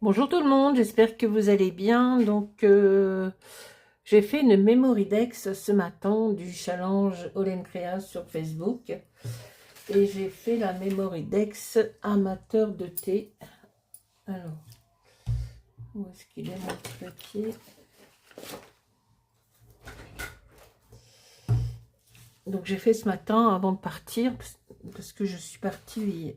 Bonjour tout le monde, j'espère que vous allez bien. Donc, j'ai fait une memory dex ce matin du challenge Olencrea sur Facebook. Et j'ai fait la memory dex amateur de thé. Alors, où est-ce qu'il est mon papier? Donc, j'ai fait ce matin avant de partir, parce que je suis partie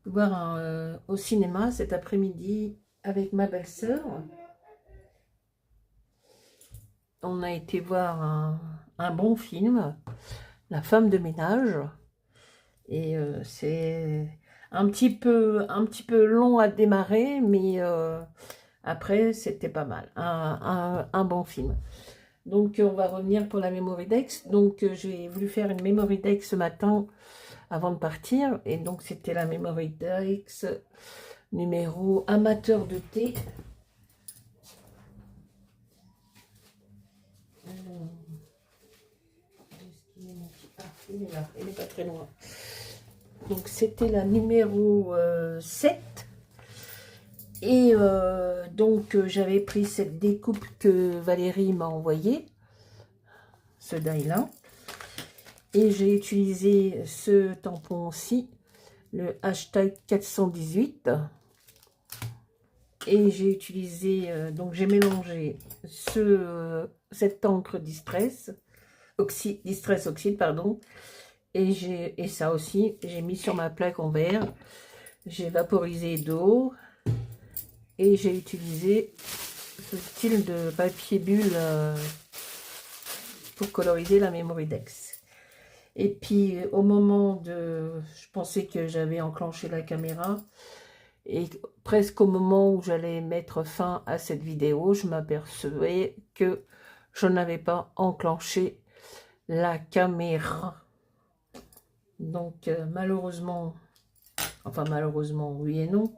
voir au cinéma cet après-midi avec ma belle-sœur. On a été voir un bon film, La femme de ménage. Et c'est un petit peu long à démarrer, mais après, c'était pas mal. Un bon film. Donc, on va revenir pour la Memory Dex. Donc, j'ai voulu faire une Memory Dex ce matin avant de partir. Et donc, c'était la Memory Dex numéro amateur de thé. Il est là, il n'est pas très loin. Donc, c'était la numéro 7. Et donc, j'avais pris cette découpe que Valérie m'a envoyée, ce die-là. Et j'ai utilisé ce tampon-ci, le hashtag 418. Et j'ai utilisé, donc j'ai mélangé cette encre Distress Oxide, pardon. Et ça aussi, j'ai mis sur ma plaque en verre. J'ai vaporisé d'eau. Et j'ai utilisé ce style de papier bulle pour coloriser la Memory Dex. Et puis au moment de... Je pensais que j'avais enclenché la caméra. Et presque au moment où j'allais mettre fin à cette vidéo, je m'apercevais que je n'avais pas enclenché la caméra. Donc malheureusement, enfin malheureusement oui et non,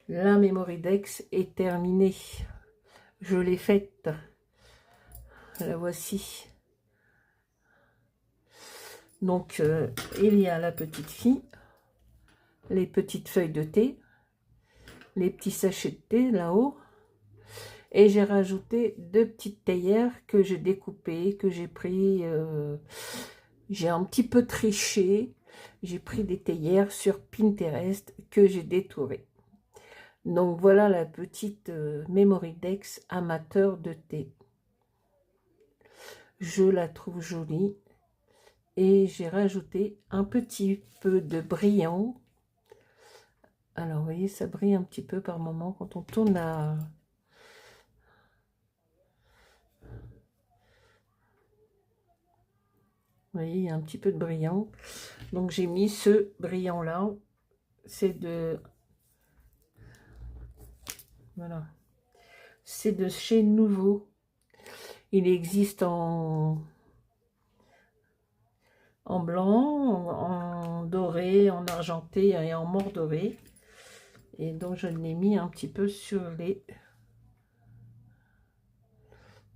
la Memory Dex est terminée. Je l'ai faite. La voici. Donc, il y a la petite fille, les petites feuilles de thé, les petits sachets de thé là-haut. Et j'ai rajouté 2 petites théières que j'ai découpées, que j'ai pris... j'ai un petit peu triché. J'ai pris des théières sur Pinterest que j'ai détourées. Donc, voilà la petite Memory Dex amateur de thé. Je la trouve jolie. Et j'ai rajouté un petit peu de brillant. Alors, vous voyez, ça brille un petit peu par moment quand on tourne la... Vous voyez, il y a un petit peu de brillant. Donc, j'ai mis ce brillant-là. C'est de... Voilà. C'est de chez Nouveau. Il existe en blanc, en doré, en argenté et en mort doré. Et donc, je l'ai mis un petit peu sur les...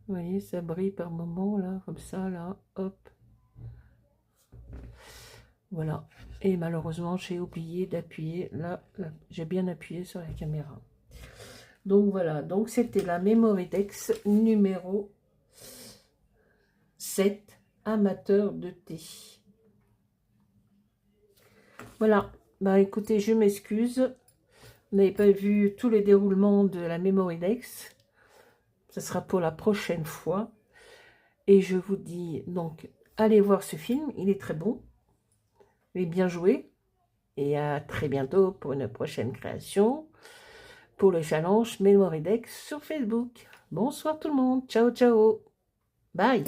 Vous voyez, ça brille par moment, là, comme ça, là, hop. Voilà. Et malheureusement, j'ai oublié d'appuyer, là, j'ai bien appuyé sur la caméra. Donc, voilà. Donc, c'était la Memory Dex numéro 7, amateur de thé. Voilà. Bah, écoutez, je m'excuse. Vous n'avez pas vu tous les déroulements de la Memory Dex. Ce sera pour la prochaine fois. Et je vous dis, donc, allez voir ce film. Il est très bon. Il est bien joué. Et à très bientôt pour une prochaine création. Pour le challenge Memory Dex sur Facebook. Bonsoir tout le monde. Ciao, ciao. Bye.